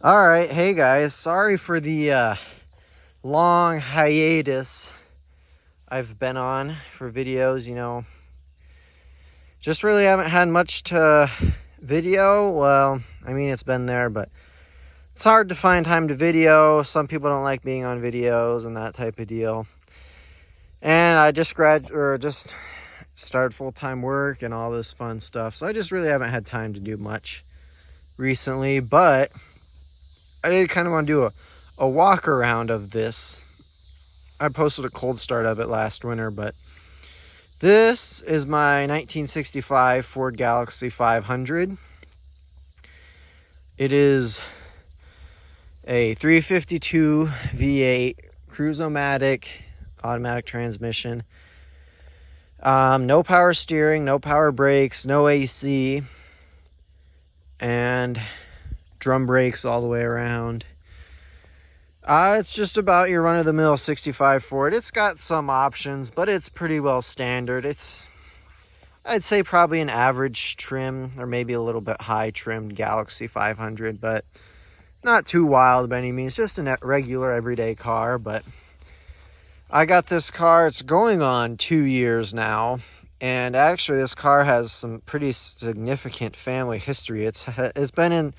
All right, hey guys, sorry for the long hiatus I've been on for videos. Just really haven't had much to video. Well, I mean, it's been there, but it's hard to find time to video. Some people don't like being on videos and that type of deal. And I just just started full-time work and all this fun stuff, so I just really haven't had time to do much recently. But I did kind of want to do a walk around of this. I posted a cold start of it last winter, but this is my 1965 Ford Galaxie 500. It is a 352 V8 Cruise-O-Matic automatic transmission. No power steering, no power brakes, no AC, and drum brakes all the way around. It's just about your run-of-the-mill 65 Ford. It's got some options, but it's pretty well standard. I'd say probably an average trim, or maybe a little bit high trimmed Galaxie 500, but not too wild by any means. Just a regular everyday car. But I got this car, it's going on 2 years now, and actually this car has some pretty significant family history. It's been in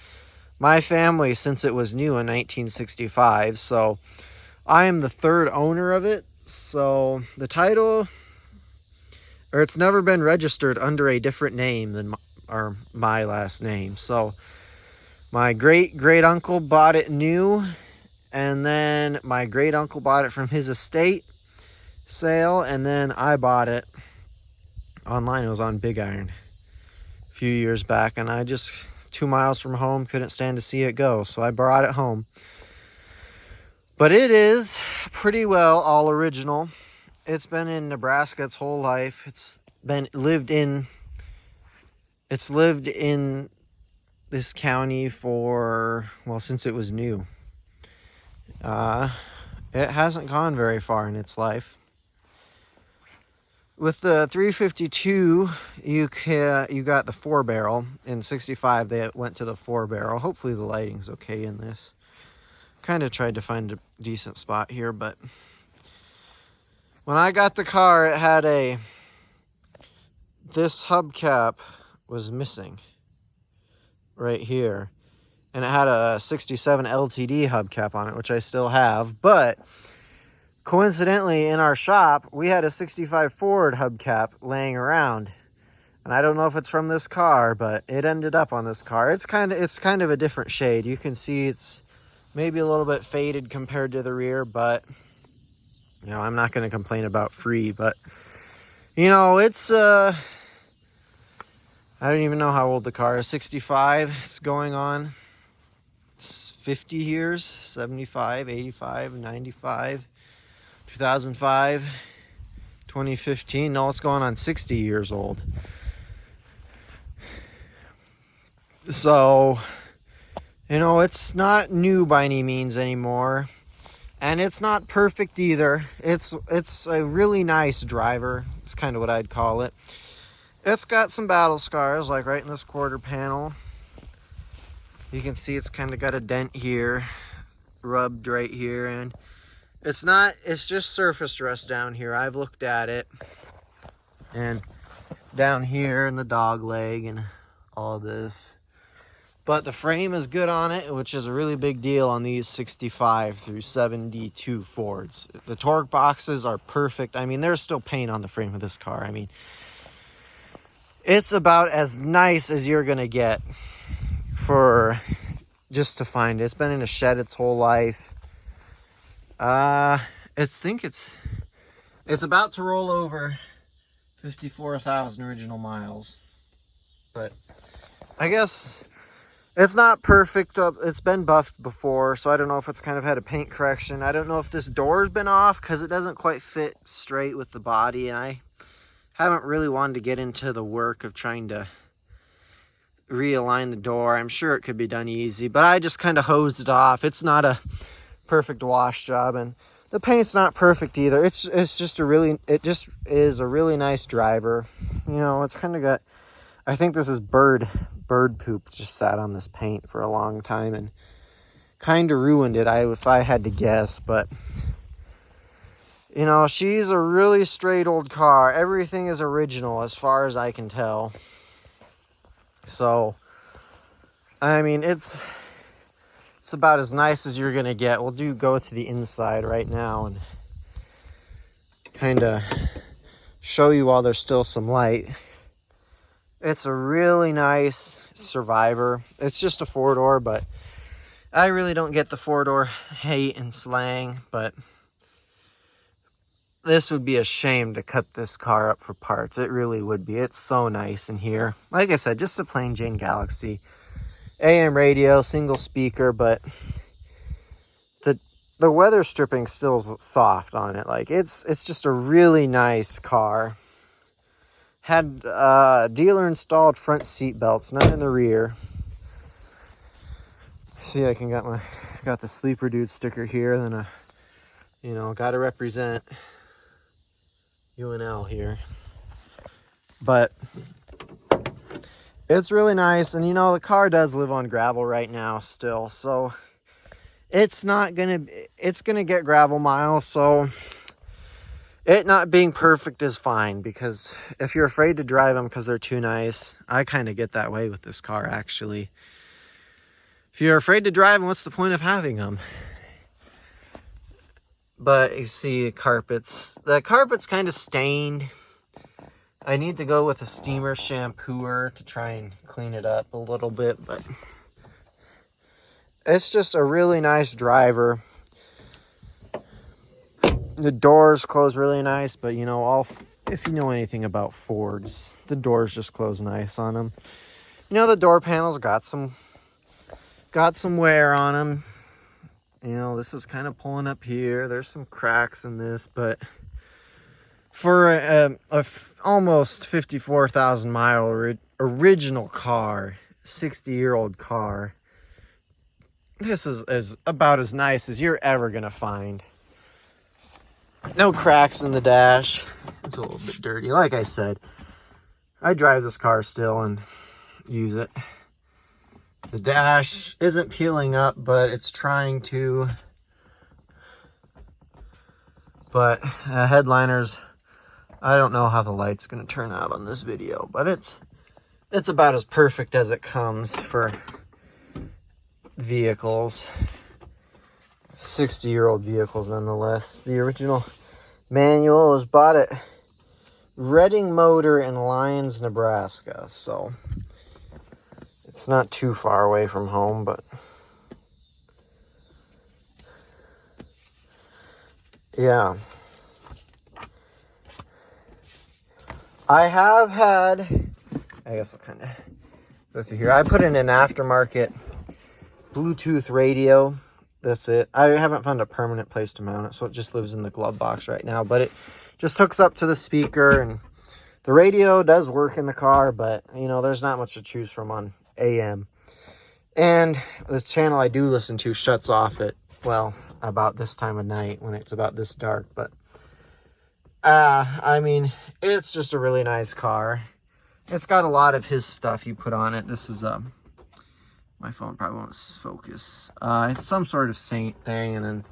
my family since it was new in 1965, so I am the third owner of it. So the title, or it's never been registered under a different name than my last name. So my great uncle bought it new, and then my great uncle bought it from his estate sale, and then I bought it online. It was on Big Iron a few years back, and I just 2 miles from home, couldn't stand to see it go, so I brought it home. But it is pretty well all original. It's been in Nebraska its whole life. It's lived in this county for, well, since it was new. It hasn't gone very far in its life. With the 352, you got the 4-barrel. In 65, they went to the 4-barrel. Hopefully the lighting's okay in this. Kind of tried to find a decent spot here, but when I got the car, it had this hubcap was missing right here. And it had a 67 LTD hubcap on it, which I still have, but coincidentally, in our shop, we had a 65 Ford hubcap laying around, and I don't know if it's from this car, but it ended up on this car. It's kind of a different shade. You can see it's maybe a little bit faded compared to the rear, but I'm not going to complain about free. But it's I don't even know how old the car is. 65. It's going on 50 years, 75, 85, 95. 2005, 2015, no, it's going on 60 years old. So, it's not new by any means anymore, and it's not perfect either. It's a really nice driver. It's kind of what I'd call it. It's got some battle scars, like right in this quarter panel. You can see it's kind of got a dent here, rubbed right here, and it's just surface rust down here. I've looked at it, and down here in the dog leg and all this. But the frame is good on it, which is a really big deal on these 65 through 72 Fords. The torque boxes are perfect. I mean, there's still paint on the frame of this car. I mean, it's about as nice as you're gonna get for just to find it. It's been in a shed its whole life. I think it's about to roll over 54,000 original miles, but I guess it's not perfect. It's been buffed before, so I don't know if it's kind of had a paint correction. I don't know if this door's been off because it doesn't quite fit straight with the body, and I haven't really wanted to get into the work of trying to realign the door. I'm sure it could be done easy, but I just kind of hosed it off. It's not a perfect wash job, and the paint's not perfect either. It just is a really nice driver. It's kind of got, I think this is bird poop just sat on this paint for a long time, and kind of ruined it, if I had to guess. But you know, she's a really straight old car. Everything is original as far as I can tell. So I mean, it's about as nice as you're gonna get. We'll go to the inside right now and kind of show you while there's still some light. It's a really nice Survivor. It's just a 4-door, but I really don't get the 4-door hate and slang, but this would be a shame to cut this car up for parts. It really would be. It's so nice in here. Like I said, just a plain Jane Galaxie. AM radio, single speaker, but the weather stripping still soft on it. Like it's just a really nice car. Had dealer installed front seat belts, none in the rear. See, I got the Sleeper Dude sticker here. Then you know, got to represent UNL here. But it's really nice, and you know, the car does live on gravel right now still, so it's gonna get gravel miles. So it not being perfect is fine, because if you're afraid to drive them because they're too nice, I kind of get that way with this car actually. If you're afraid to drive them, what's the point of having them? But you see, the carpet's kind of stained. I need to go with a steamer shampooer to try and clean it up a little bit, but it's just a really nice driver. The doors close really nice, but you know, if you know anything about Fords, the doors just close nice on them. You know, the door panels got some wear on them. You know, this is kind of pulling up here. There's some cracks in this, but for a almost 54,000 mile original car, 60-year-old car, this is about as nice as you're ever gonna find. No cracks in the dash. It's a little bit dirty. Like I said, I drive this car still and use it. The dash isn't peeling up, but it's trying to. But headliners, I don't know how the light's going to turn out on this video, but it's about as perfect as it comes for vehicles. 60-year-old vehicles nonetheless. The original manual was bought at Redding Motor in Lyons, Nebraska, so it's not too far away from home, but yeah. I guess I'll kind of go through here. I put in an aftermarket Bluetooth radio. That's it. I haven't found a permanent place to mount it, so it just lives in the glove box right now. But it just hooks up to the speaker, and the radio does work in the car, but, you know, there's not much to choose from on AM. And this channel I do listen to shuts off at, well, about this time of night when it's about this dark. But, I mean, it's just a really nice car. It's got a lot of his stuff you put on it. This is, my phone probably won't focus. It's some sort of saint thing, and then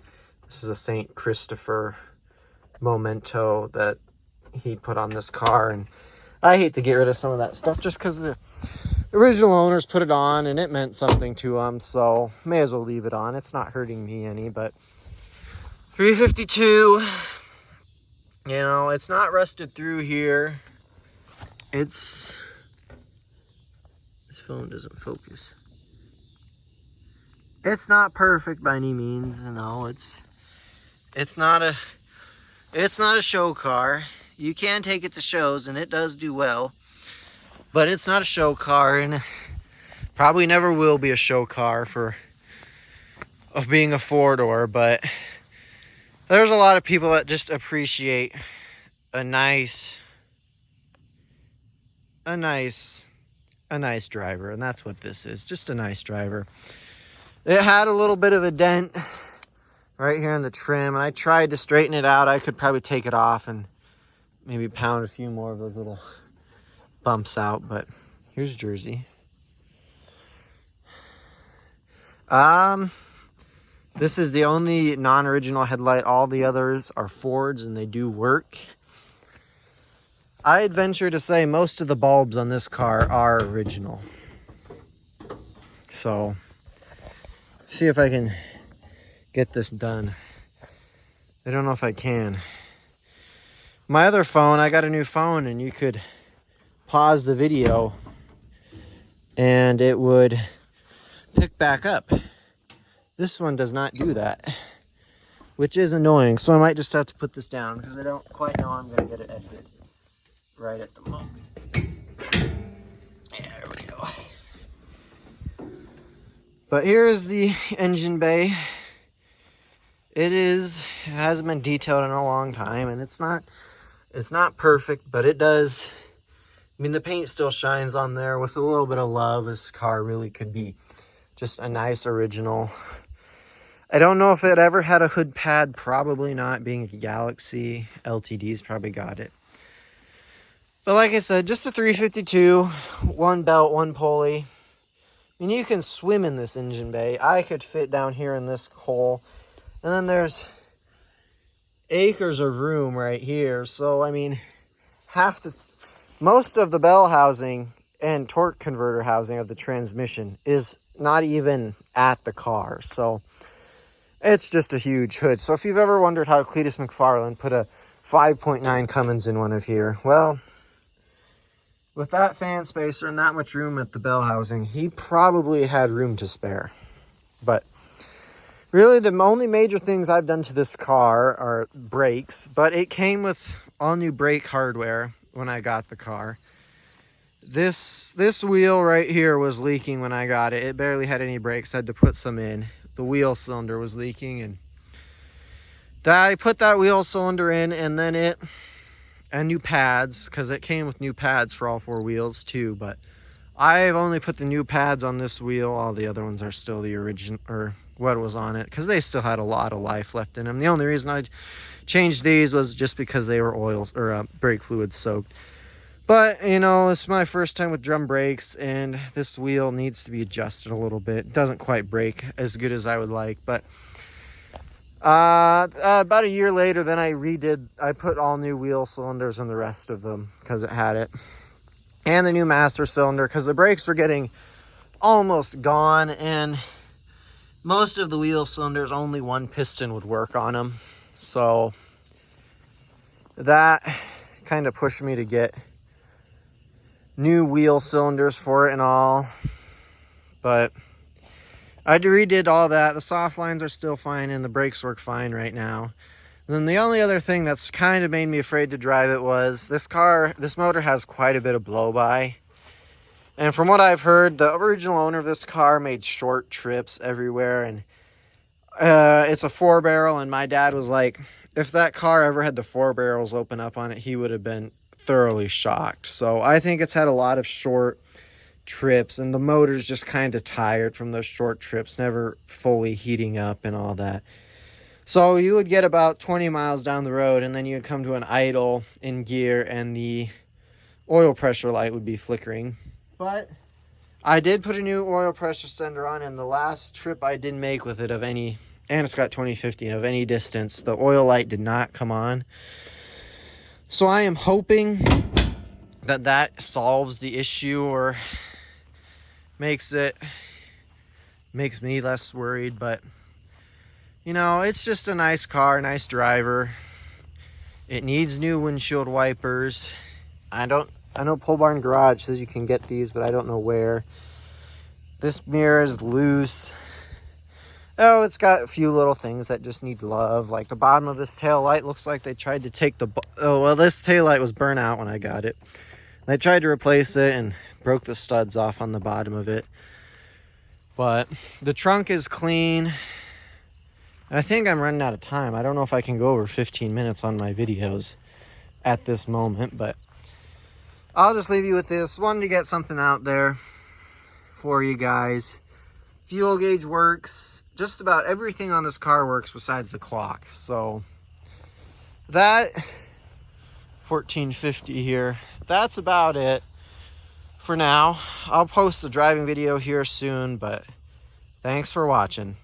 this is a Saint Christopher memento that he put on this car, and I hate to get rid of some of that stuff just because the original owners put it on and it meant something to them, so may as well leave it on. It's not hurting me any. But 352, you know, it's not rusted through here. This phone doesn't focus. It's not perfect by any means, you know. It's not a show car. You can take it to shows, and it does do well, but it's not a show car, and probably never will be a show car of being a 4-door. But there's a lot of people that just appreciate a nice driver, and that's what this is. Just a nice driver. It had a little bit of a dent right here in the trim, and I tried to straighten it out. I could probably take it off and maybe pound a few more of those little bumps out, but here's Jersey. This is the only non-original headlight. All the others are Fords and they do work. I'd venture to say most of the bulbs on this car are original. So, see if I can get this done. I don't know if I can. My other phone, I got a new phone, and you could pause the video and it would pick back up. This one does not do that, which is annoying. So I might just have to put this down because I don't quite know I'm going to get it edited right at the moment. Yeah, there we go. But here's the engine bay. It hasn't been detailed in a long time, and it's not perfect, but it does. I mean, the paint still shines on there. With a little bit of love, this car really could be just a nice original. I don't know if it ever had a hood pad. Probably not, being a Galaxie. LTD's probably got it. But like I said, just a 352, one belt, one pulley. And you can swim in this engine bay. I could fit down here in this hole. And then there's acres of room right here. So, I mean, most of the bell housing and torque converter housing of the transmission is not even at the car. So, it's just a huge hood. So, if you've ever wondered how Cletus McFarland put a 5.9 Cummins in one of here, well, with that fan spacer and that much room at the bell housing, he probably had room to spare. But really, the only major things I've done to this car are brakes, but it came with all new brake hardware when I got the car. This wheel right here was leaking when I got it. It barely had any brakes. I had to put some in. The wheel cylinder was leaking, and I put that wheel cylinder in, and then and new pads, because it came with new pads for all four wheels too, but I've only put the new pads on this wheel. All the other ones are still the original, or what was on it, because they still had a lot of life left in them. The only reason I changed these was just because they were oils or brake fluid soaked. But, you know, it's my first time with drum brakes, and this wheel needs to be adjusted a little bit. It doesn't quite brake as good as I would like, but about a year later, then I put all new wheel cylinders in the rest of them because it had it. And the new master cylinder, because the brakes were getting almost gone, and most of the wheel cylinders, only one piston would work on them. So that kind of pushed me to get new wheel cylinders for it and all. But I redid all that. The soft lines are still fine, and the brakes work fine right now. And then the only other thing that's kind of made me afraid to drive it was this motor has quite a bit of blow-by. And from what I've heard, the original owner of this car made short trips everywhere, and it's a 4-barrel, and my dad was like, if that car ever had the 4 barrels open up on it, he would have been thoroughly shocked. So I think it's had a lot of short trips, and the motor's just kind of tired from those short trips, never fully heating up and all that. So you would get about 20 miles down the road, and then you would come to an idle in gear, and the oil pressure light would be flickering. But I did put a new oil pressure sender on, and the last trip I did make with it of any, and it's got 2050 of any distance, the oil light did not come on. So I am hoping that solves the issue, or makes me less worried. But you know, it's just a nice car, nice driver. It needs new windshield wipers. I know Pole Barn Garage says you can get these, but I don't know where. This mirror is loose. Oh, it's got a few little things that just need love. Like the bottom of this tail light looks like they tried to take this tail light was burnt out when I got it. They tried to replace it and broke the studs off on the bottom of it. But the trunk is clean. I think I'm running out of time. I don't know if I can go over 15 minutes on my videos at this moment, but I'll just leave you with this. Wanted to get something out there for you guys. Fuel gauge works. Just about everything on this car works besides the clock. So that 1450 here, that's about it for now. I'll post the driving video here soon, but thanks for watching.